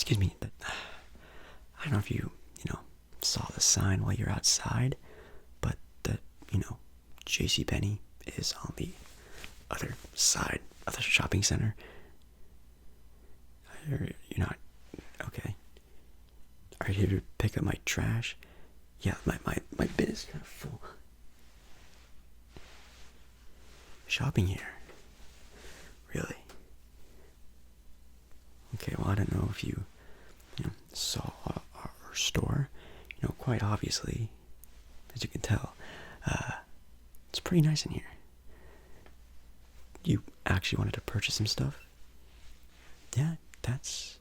excuse me, I don't know if you saw the sign while you're outside, but the, JCPenney is on the other side of the shopping center. You're not, okay. Are you here to pick up my trash? Yeah, my bin is kind of full. Shopping here? Really? Okay, well, I don't know if you, saw our store. Quite obviously, as you can tell, it's pretty nice in here. You actually wanted to purchase some stuff? Yeah, that's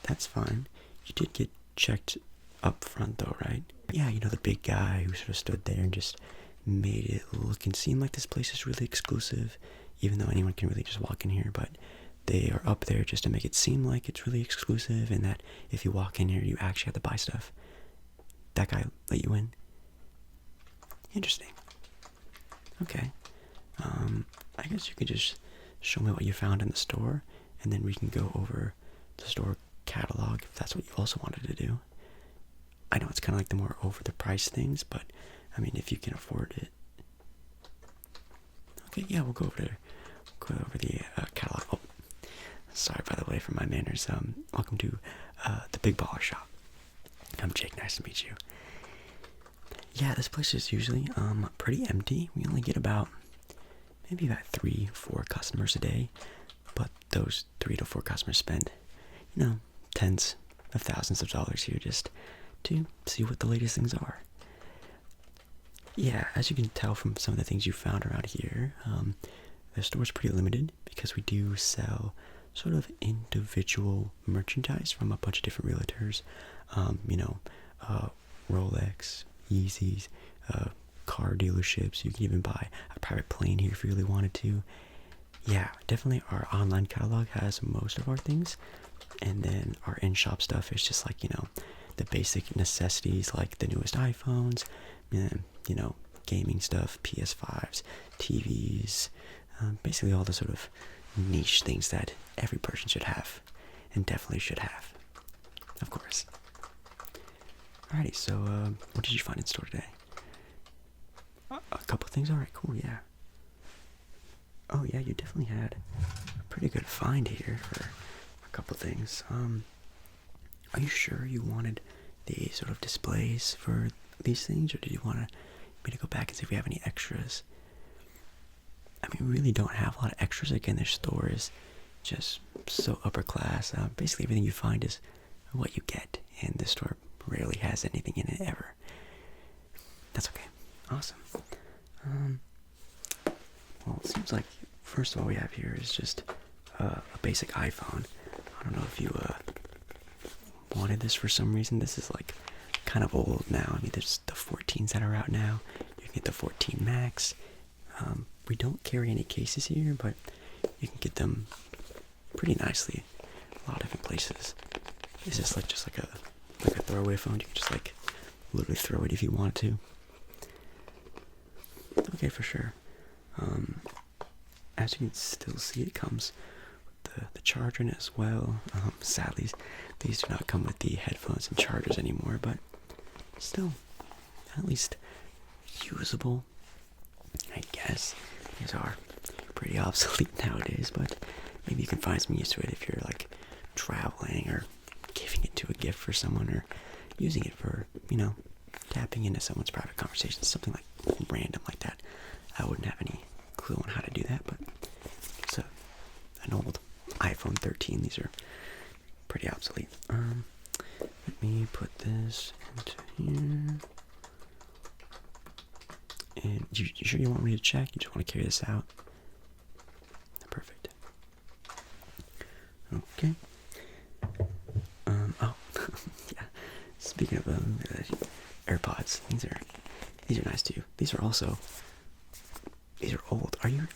fine. You did get checked up front though, right? Yeah, the big guy who sort of stood there and just made it look and seem like this place is really exclusive, even though anyone can really just walk in here, but they are up there just to make it seem like it's really exclusive and that if you walk in here, you actually have to buy stuff. That guy let you in? Interesting. Okay. I guess you could just show me what you found in the store, and then we can go over the store catalog if that's what you also wanted to do. I know it's kind of like the more over the price things, but I mean, if you can afford it. Okay, yeah, we'll go over there. Go over the catalog. Oh, sorry, by the way, for my manners. Welcome to the Big Baller Shop. I'm Jake. Nice to meet you. Yeah, this place is usually pretty empty. We only get maybe about 3-4 customers a day, but those 3 to 4 customers spend, tens of thousands of dollars here just to see what the latest things are. Yeah, as you can tell from some of the things you found around here, the store's pretty limited because we do sell sort of individual merchandise from a bunch of different realtors. Rolex, Yeezys, car dealerships. You can even buy a private plane here if you really wanted to. Yeah, definitely our online catalog has most of our things, and then our in-shop stuff is just like, the basic necessities like the newest iPhones, and, gaming stuff, PS5s, TVs, basically all the sort of niche things that every person should have, and definitely should have, of course. Alrighty, so what did you find in store today? A couple things? Alright, cool, yeah. Oh yeah, you definitely had a pretty good find here for a couple things. Are you sure you wanted the sort of displays for these things, or did you want me to go back and see if we have any extras? I mean, we really don't have a lot of extras. Again, their store is just so upper class. Basically, everything you find is what you get, and this store rarely has anything in it ever. That's okay. Awesome. Well, it seems like first of all we have here is just a basic iPhone. I don't know if you wanted this for some reason. This is like kind of old now. I mean, there's the 14s that are out now. You can get the 14 Max. We don't carry any cases here, but you can get them pretty nicely a lot of different places. It's just like a throwaway phone. You can just like literally throw it if you want to. Okay, for sure. As you can still see, it comes with the charger in it as well. Sadly, these do not come with the headphones and chargers anymore, but still, at least usable, I guess. These are pretty obsolete nowadays, but maybe you can find some use to it if you're like traveling or giving it to a gift for someone, or using it for, tapping into someone's private conversation, something like random like that. I wouldn't have any clue on how to do that, but it's an old iPhone 13. These are pretty obsolete. Let me put this into here. And you sure you want me to check? You just want to carry this out? Perfect. Okay. Oh, yeah. Speaking of AirPods, these are nice too. These are old. Are you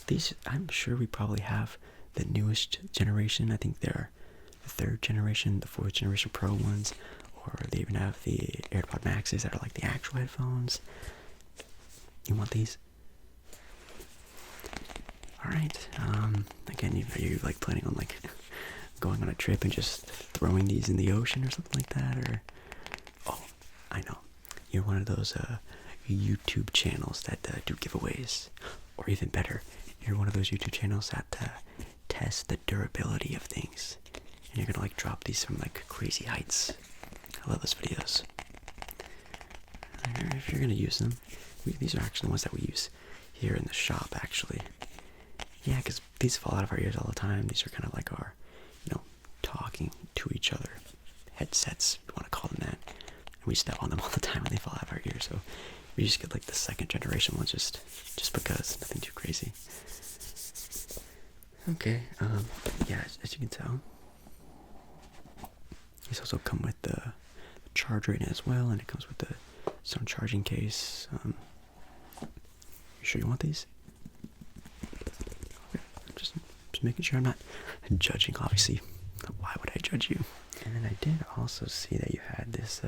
these? I'm sure we probably have the newest generation. I think they're the 3rd generation, the 4th generation Pro ones, or they even have the AirPod Maxes that are like the actual headphones. You want these? All right. Again, are you like planning on like going on a trip and just throwing these in the ocean or something like that? Or, oh, I know, you're one of those YouTube channels that do giveaways, or even better, you're one of those YouTube channels that test the durability of things, and you're gonna like drop these from like crazy heights. I love those videos. If you're gonna use them, these are actually the ones that we use here in the shop, actually. Yeah, because these fall out of our ears all the time. These are kind of like our, talking to each other headsets, if you want to call them that. And we step on them all the time and they fall out of our ears. So we just get like the second generation ones just because, nothing too crazy. Okay, yeah, as you can tell, these also come with the charger in it as well, and it comes with the some charging case. You sure you want these? Okay, just making sure I'm not judging, obviously. Why would I judge you? And then I did also see that you had this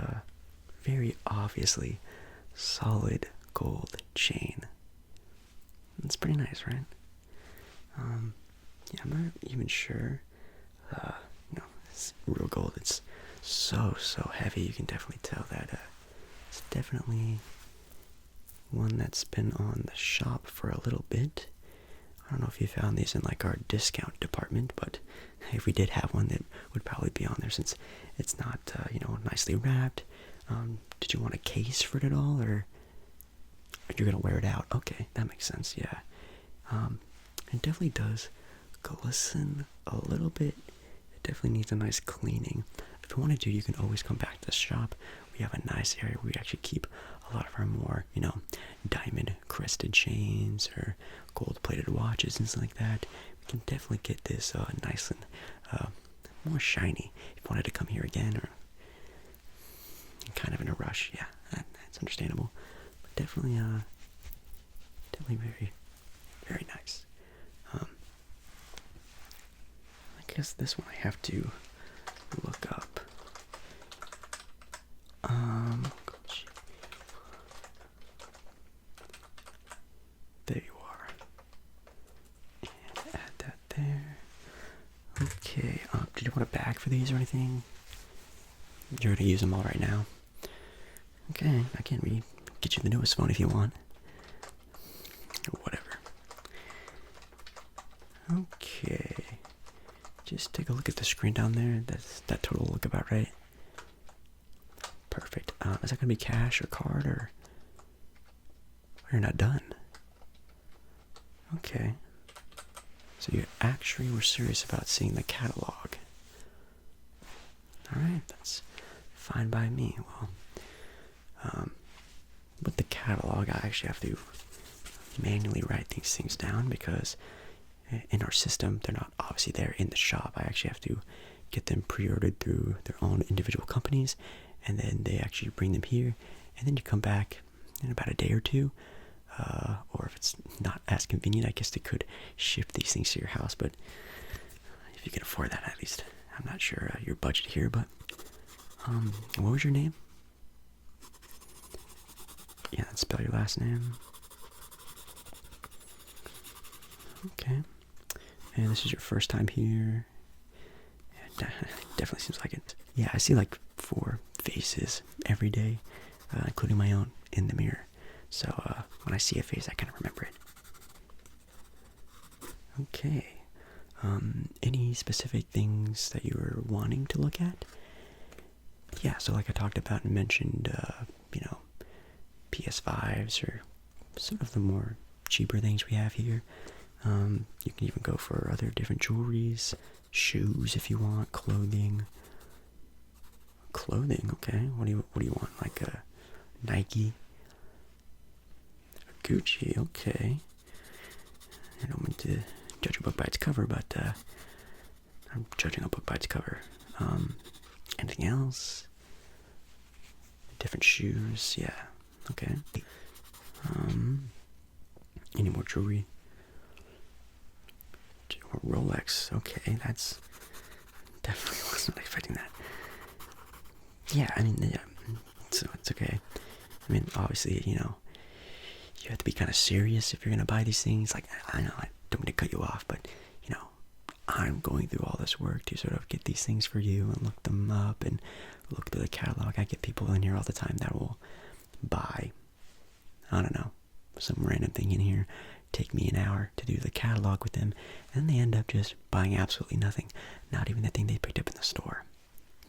very obviously solid gold chain. It's pretty nice, right? Yeah, I'm not even sure. It's real gold. It's so heavy. You can definitely tell that it's definitely one that's been on the shop for a little bit. I don't know if you found these in like our discount department, but if we did have one, that would probably be on there since it's not, nicely wrapped. Did you want a case for it at all, or you're gonna wear it out? Okay, that makes sense. Yeah, it definitely does glisten a little bit. It definitely needs a nice cleaning. If you want to do, you can always come back to the shop. We have a nice area where we actually keep a lot of our more, diamond crested chains or gold plated watches and stuff like that. We can definitely get this nice and more shiny. If you wanted to come here again, or kind of in a rush, yeah, that's understandable. But definitely very, very nice. I guess this one I have to look up. There you are. And add that there. Okay, did you want a bag for these or anything? You're gonna use them all right now? Okay, I can get you the newest phone if you want. Whatever. Okay. Just take a look at the screen down there. That total look about right? Perfect. Is that gonna be cash or card, or you're not done? Okay. So you actually were serious about seeing the catalog. Alright, that's fine by me. Well, with the catalog, I actually have to manually write these things down because in our system, they're not obviously there in the shop. I actually have to get them pre-ordered through their own individual companies, and then they actually bring them here, and then you come back in about a day or two, or if it's not as convenient, I guess they could ship these things to your house, but if you can afford that, at least. I'm not sure your budget here, but what was your name? Yeah, spell your last name. Okay. And this is your first time here. Yeah, definitely seems like it. Yeah, I see like 4 faces every day, including my own, in the mirror. So when I see a face, I kind of remember it. Okay. Any specific things that you were wanting to look at? Yeah, so like I talked about and mentioned, PS5s or sort of the more cheaper things we have here. You can even go for other different jewelries, shoes if you want, clothing. Clothing, okay. What do you want? Like a Nike, a Gucci, okay. I don't mean to judge a book by its cover, but I'm judging a book by its cover. Anything else? Different shoes, yeah. Okay. Any more jewelry? Rolex, okay, that's definitely wasn't expecting that. Yeah, I mean, yeah, so it's okay. I mean, obviously, you have to be kind of serious if you're gonna buy these things. Like, I know I don't mean to cut you off, but I'm going through all this work to sort of get these things for you and look them up and look through the catalog. I get people in here all the time that will buy, I don't know, some random thing in here, take me an hour to do the catalog with them, and they end up just buying absolutely nothing, not even the thing they picked up in the store.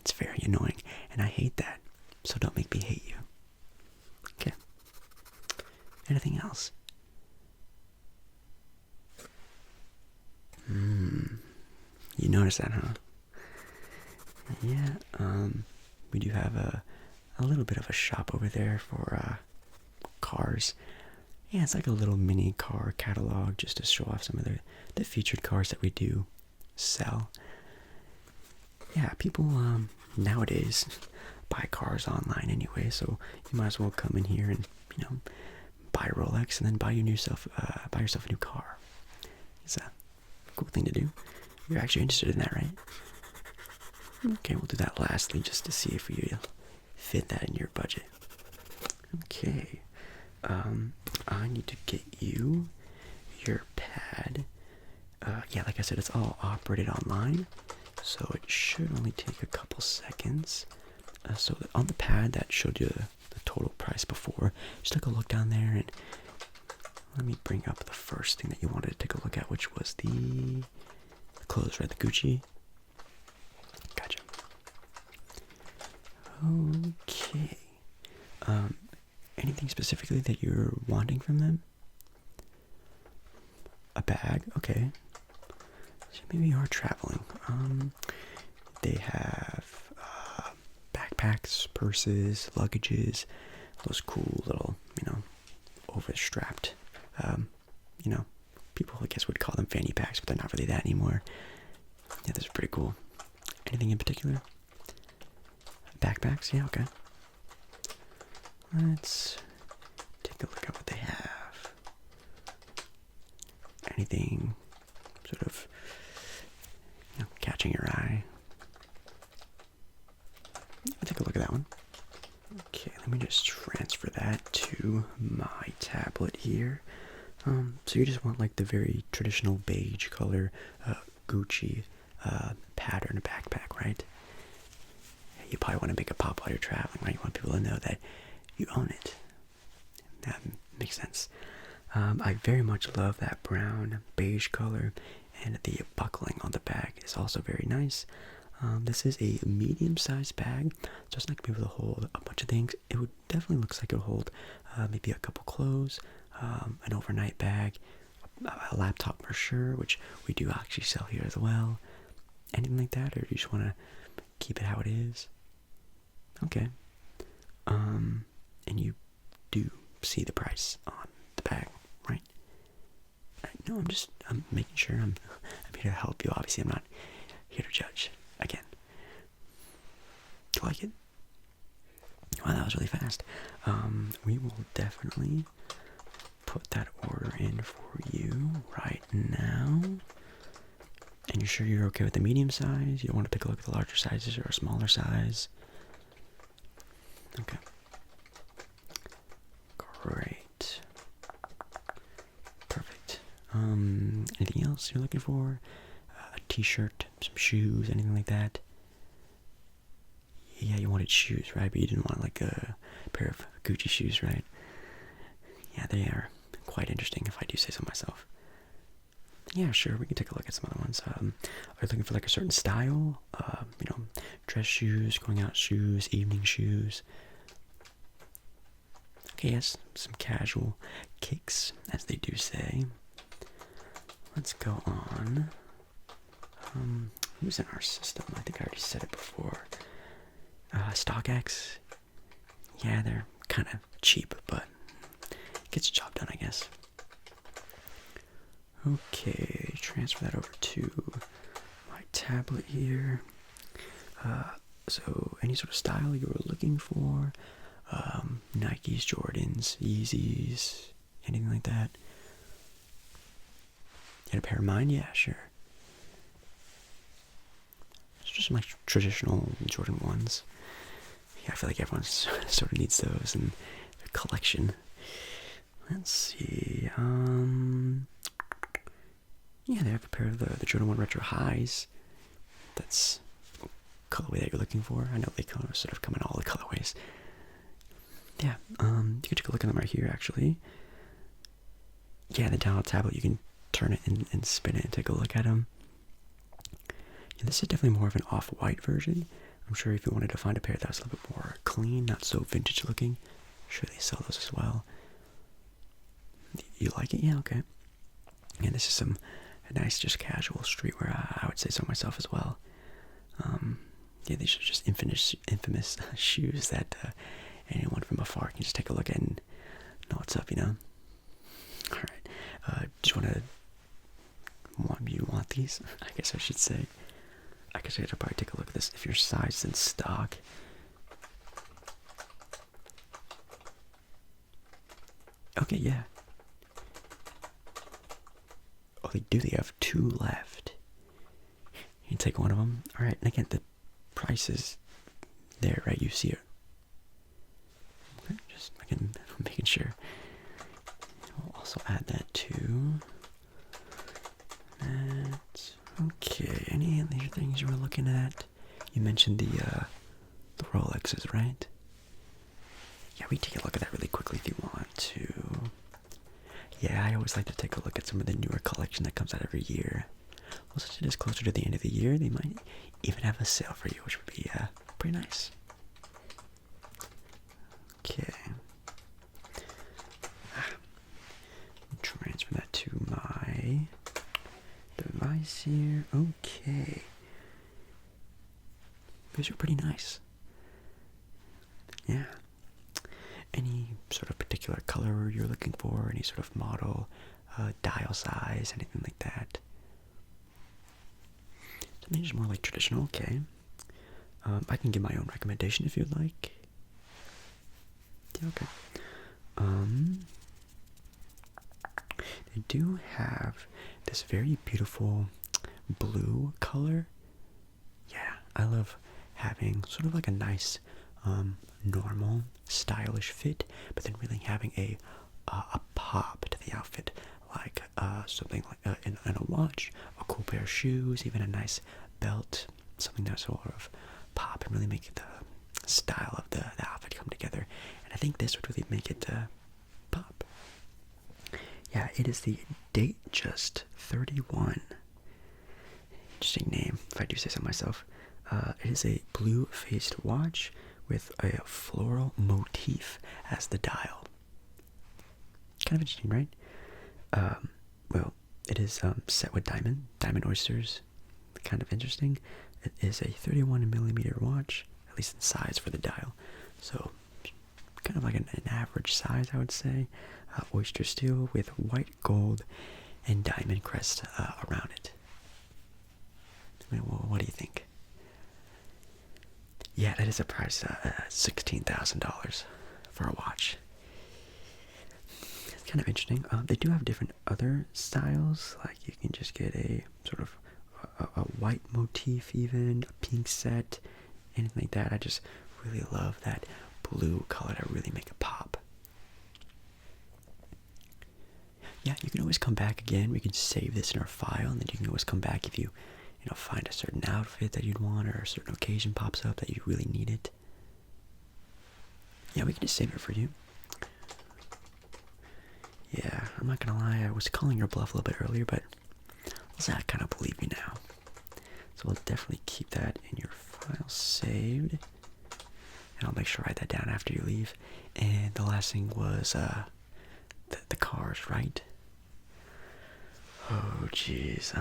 It's very annoying, and I hate that, so don't make me hate you. Okay. Anything else? You noticed that, huh? Yeah, we do have a little bit of a shop over there for cars. Yeah, it's like a little mini car catalog just to show off some of the featured cars that we do sell. Yeah, people nowadays buy cars online anyway, so you might as well come in here and, buy a Rolex and then buy yourself a new car. It's a cool thing to do. You're actually interested in that, right? Okay, we'll do that lastly just to see if you fit that in your budget. Okay. I need to get you your pad. Yeah, like I said, it's all operated online, so it should only take a couple seconds. So on the pad that showed you the total price before, just take a look down there, and let me bring up the first thing that you wanted to take a look at, which was the clothes, right? The Gucci. Gotcha. Okay. Anything specifically that you're wanting from them? A bag? Okay. So maybe you are traveling. They have backpacks, purses, luggages, those cool little, overstrapped, people I guess would call them fanny packs, but they're not really that anymore. Yeah, those are pretty cool. Anything in particular? Backpacks? Yeah, okay. Let's take a look at what they have. Anything sort of, catching your eye? I'll take a look at that one. Okay, let me just transfer that to my tablet here. So you just want like the very traditional beige color Gucci pattern backpack, right? You probably want to make a pop while you're traveling, right? You want people to know that you own it. That makes sense. I very much love that brown beige color, and the buckling on the bag is also very nice. This is a medium-sized bag, so it's not going to be able to hold a bunch of things. It would definitely looks like it would hold maybe a couple clothes, an overnight bag, a laptop for sure, which we do actually sell here as well. Anything like that, or do you just want to keep it how it is? Okay. And you do see the price on the bag, right? No, I'm making sure I'm here to help you. Obviously, I'm not here to judge. Again. Do you like it? Wow, that was really fast. We will definitely put that order in for you right now. And you're sure you're okay with the medium size? You don't want to take a look at the larger sizes or a smaller size? Okay. Great. Perfect. Anything else you're looking for? A t-shirt, some shoes, anything like that? Yeah, you wanted shoes, right? But you didn't want like a pair of Gucci shoes, right? Yeah, they are quite interesting if I do say so myself. Yeah, sure, we can take a look at some other ones. Are you looking for like a certain style? Dress shoes, going out shoes, evening shoes. Okay, yes, some casual kicks, as they do say. Let's go on. Who's in our system? I think I already said it before. StockX. Yeah, they're kind of cheap, but gets the job done, I guess. Okay, transfer that over to my tablet here. So any sort of style you were looking for, Nikes, Jordans, Yeezys, anything like that? You had a pair of mine? Yeah, sure. It's just my traditional Jordan 1s. Yeah, I feel like everyone sort of needs those in their collection. Let's see, Yeah, they have a pair of the Jordan 1 Retro Highs. That's colorway that you're looking for. I know they kind of sort of come in all the colorways. Yeah, you can take a look at them right here, actually. Yeah, the download tablet, you can turn it and spin it and take a look at them. Yeah, this is definitely more of an off-white version. I'm sure if you wanted to find a pair that was a little bit more clean, not so vintage looking, I'm sure they sell those as well. You like it? Yeah, okay. Yeah, this is some nice, just casual streetwear. I would say so myself as well. Yeah, these are just infamous shoes that anyone from afar can just take a look at and know what's up, you know? Alright, just you want these? I guess I should say. I guess I should probably take a look at this if your size is in stock. Okay, yeah. Oh, they do. They have 2 left. You take one of them. Alright, and again, the price is there, right? You see it. Okay, just again, making sure. We'll also add that to that. Okay, any other things you were looking at? You mentioned the Rolexes, right? Yeah, we can take a look at that really quickly if you want to. Yeah, I always like to take a look at some of the newer collection that comes out every year. Well, since it is closer to the end of the year, they might even have a sale for you, which would be pretty nice. Okay. Transfer that to my device here. Okay. These are pretty nice. Yeah. Any sort of particular color you're looking for? Any sort of model, dial size, anything like that? Something just more like traditional, okay. I can give my own recommendation if you'd like. Yeah, okay. They do have this very beautiful blue color. Yeah, I love having sort of like a nice, normal, stylish fit, but then really having a pop to the outfit, like something like in a watch, a cool pair of shoes, even a nice belt, something that sort of pop and really make the style of the outfit come together. And I think this would really make it pop. Yeah, it is the Datejust 31. Interesting name, if I do say so myself. It is a blue-faced watch with a floral motif as the dial. Kind of interesting, right? Well, it is set with diamond oysters. Kind of interesting. It is a 31mm watch, at least in size for the dial. So, kind of like an average size, I would say. Oyster steel with white gold and diamond crest around it. I mean, well, what do you think? Yeah, that is a price, $16,000 for a watch. It's kind of interesting. They do have different other styles. Like you can just get a sort of a white motif, even a pink set, anything like that. I just really love that blue color to really make it pop. Yeah, you can always come back again. We can save this in our file, and then you can always come back if you find a certain outfit that you'd want, or a certain occasion pops up that you really need it. Yeah, we can just save it for you. Yeah, I'm not gonna lie, I was calling your bluff a little bit earlier, but I kind of believe you now. So we'll definitely keep that in your file saved. And I'll make sure I write that down after you leave. And the last thing was the cars, right? Oh, jeez.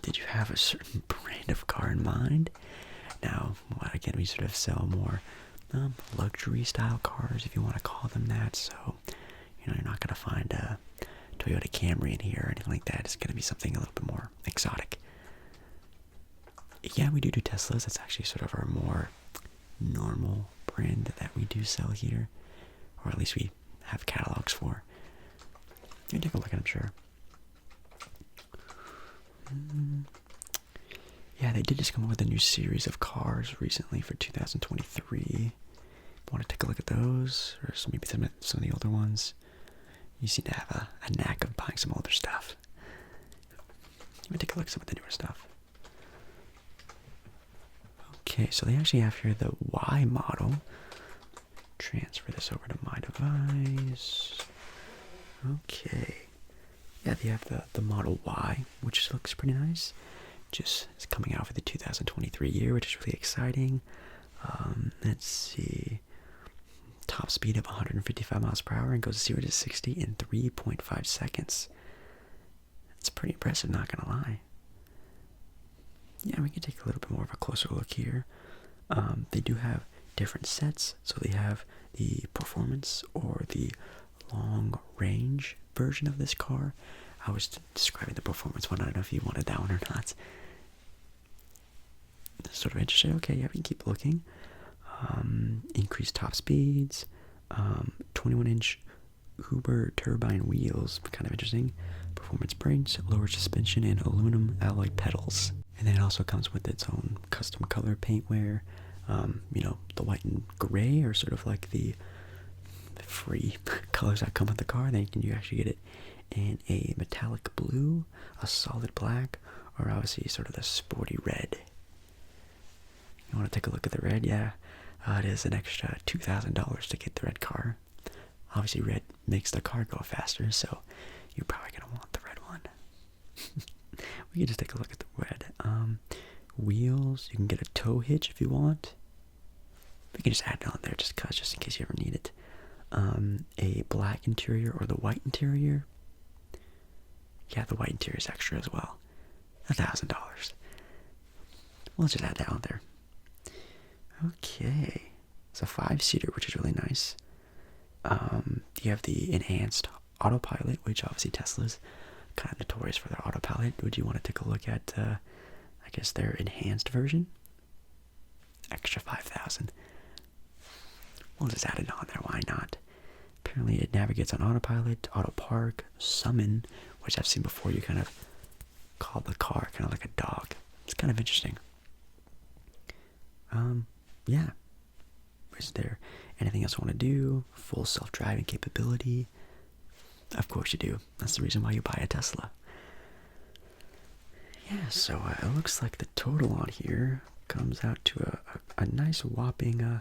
Did you have a certain brand of car in mind? Now, again, we sort of sell more luxury style cars, if you want to call them that. So, you're not going to find a Toyota Camry in here or anything like that. It's going to be something a little bit more exotic. Yeah, we do Teslas. That's actually sort of our more normal brand that we do sell here, or at least we have catalogs for. You can take a look at them, sure. Yeah, they did just come up with a new series of cars recently for 2023. Want to take a look at those, or maybe some of the older ones? You seem to have a knack of buying some older stuff. Let me take a look at some of the newer stuff. Okay, so they actually have here the Y model. Transfer this over to my device. Okay. Yeah, they have the Model Y, which looks pretty nice. Just is coming out for the 2023 year, which is really exciting. Let's see. Top speed of 155 miles per hour and goes 0 to 60 in 3.5 seconds. That's pretty impressive, not gonna lie. Yeah, we can take a little bit more of a closer look here. They do have different sets. So they have the performance or the long range version of this car. I was describing the performance one. I don't know if you wanted that one or not. Sort of interesting. Okay, yeah, we can keep looking. Increased top speeds. 21-inch Huber turbine wheels. Kind of interesting. Performance brakes, lower suspension, and aluminum alloy pedals. And then it also comes with its own custom color paintwear. You know, the white and gray are sort of like the free colors that come with the car. Then you actually get it in a metallic blue, a solid black, or obviously sort of the sporty red. You want to take a look at the red? Yeah, it is an extra $2,000 to get the red car. Obviously, red makes the car go faster, so you're probably going to want the red one. We can just take a look at the red. Wheels, you can get a tow hitch if you want. We can just add it on there just in case you ever need it. A black interior or the white interior. Yeah, the white interior is extra as well. $1,000. We'll just add that on there. Okay. It's a 5-seater, which is really nice. You have the enhanced autopilot, which obviously Tesla's kind of notorious for their autopilot. Would you want to take a look at, I guess, their enhanced version? Extra $5,000. We'll just add it on there. Why not? Apparently it navigates on autopilot, auto park, summon, which I've seen before. You kind of call the car kind of like a dog. It's kind of interesting. Yeah. Is there anything else you want to do? Full self-driving capability? Of course you do. That's the reason why you buy a Tesla. Yeah, so it looks like the total on here comes out to a nice whopping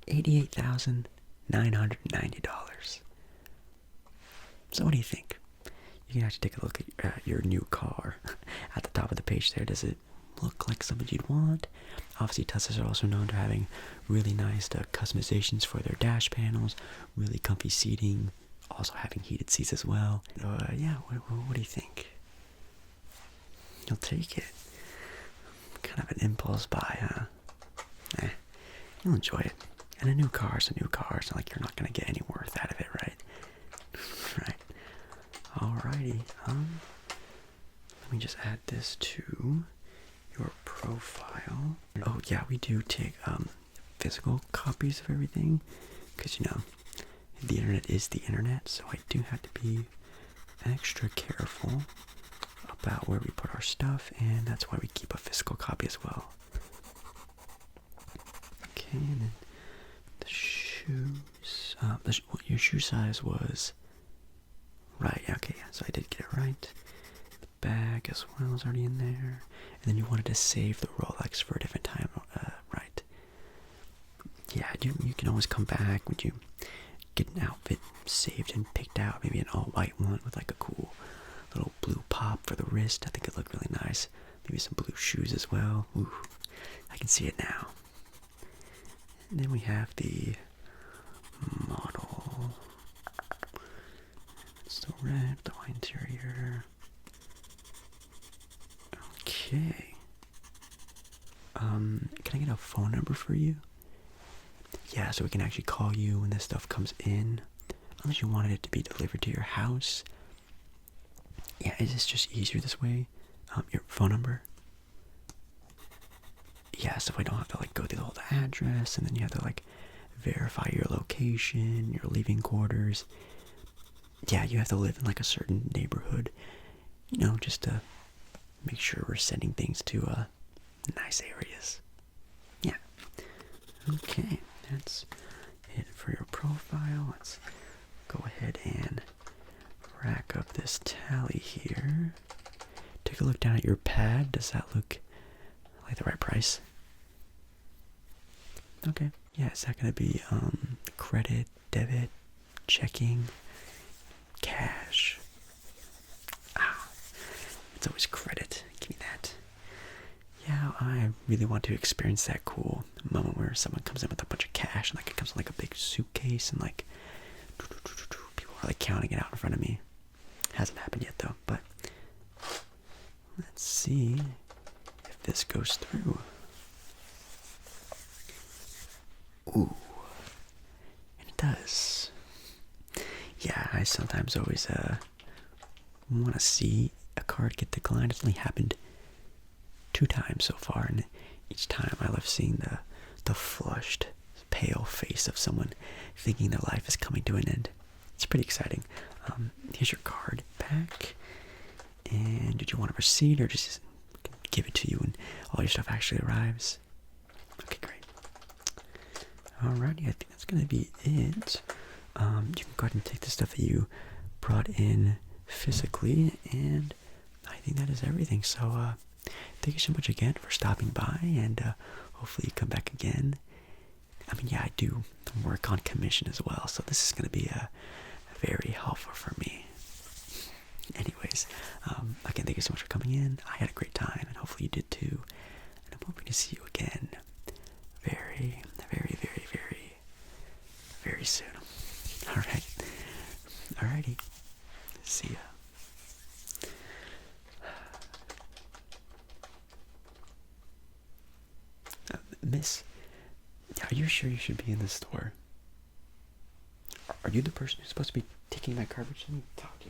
$88,990. So what do you think? You can actually take a look at your new car at the top of the page there. Does it look like something you'd want? Obviously, Teslas are also known for having really nice customizations for their dash panels, really comfy seating, also having heated seats as well. Yeah, what do you think? You'll take it. Kind of an impulse buy, huh? You'll enjoy it. And a new car is a new car. It's not like you're not going to get any worth out of it, right? Right. Alrighty. Let me just add this to your profile. Oh yeah, we do take physical copies of everything, because you know the internet is the internet, so I do have to be extra careful about where we put our stuff, and that's why we keep a physical copy as well. Okay, and then the shoes. Your shoe size was right. Okay, so I did get it right. The bag as well is already in there. And then you wanted to save the Rolex for a different time, right? Yeah, you can always come back when you get an outfit saved and picked out. Maybe an all-white one with like a cool little blue pop for the wrist. I think it looked really nice. Maybe some blue shoes as well. Ooh, I can see it now. And then we have the model. It's the red, the white interior. Okay. Can I get a phone number for you? Yeah, so we can actually call you when this stuff comes in. Unless you wanted it to be delivered to your house. Yeah, is this just easier this way? Your phone number? Yeah, so I don't have to like go through the whole address, and then you have to like verify your location, your living quarters. Yeah, you have to live in like a certain neighborhood, you know, just to make sure we're sending things to nice areas. Yeah. Okay, that's it for your profile. Let's go ahead and rack up this tally here take a look down at your pad. Does that look like the right price? Okay. Yeah, is that gonna be credit, debit, checking, cash? Ah, it's always credit. Give me that. Yeah, I really want to experience that cool moment where someone comes in with a bunch of cash and like it comes in like a big suitcase and like people are like counting it out in front of me. Hasn't happened yet though, but let's see if this goes through. Ooh, and it does. Yeah, I sometimes always want to see a card get declined. It's only happened 2 times so far, and each time I love seeing the flushed, pale face of someone thinking their life is coming to an end. It's pretty exciting. Here's your card back. And did you want a receipt or just give it to you when all your stuff actually arrives? Okay, great. Alrighty, I think that's gonna be it. You can go ahead and take the stuff that you brought in physically, and I think that is everything. So, thank you so much again for stopping by, and hopefully you come back again. I mean, yeah, I do work on commission as well, so this is gonna be very helpful for me. Anyways, again, thank you so much for coming in. I had a great time, and hopefully you did too. And I'm hoping to see you again very, very, very, very, very soon. Alright. Alrighty. See ya. Miss, are you sure you should be in the store? Are you the person who's supposed to be taking my garbage? Let me talk to you.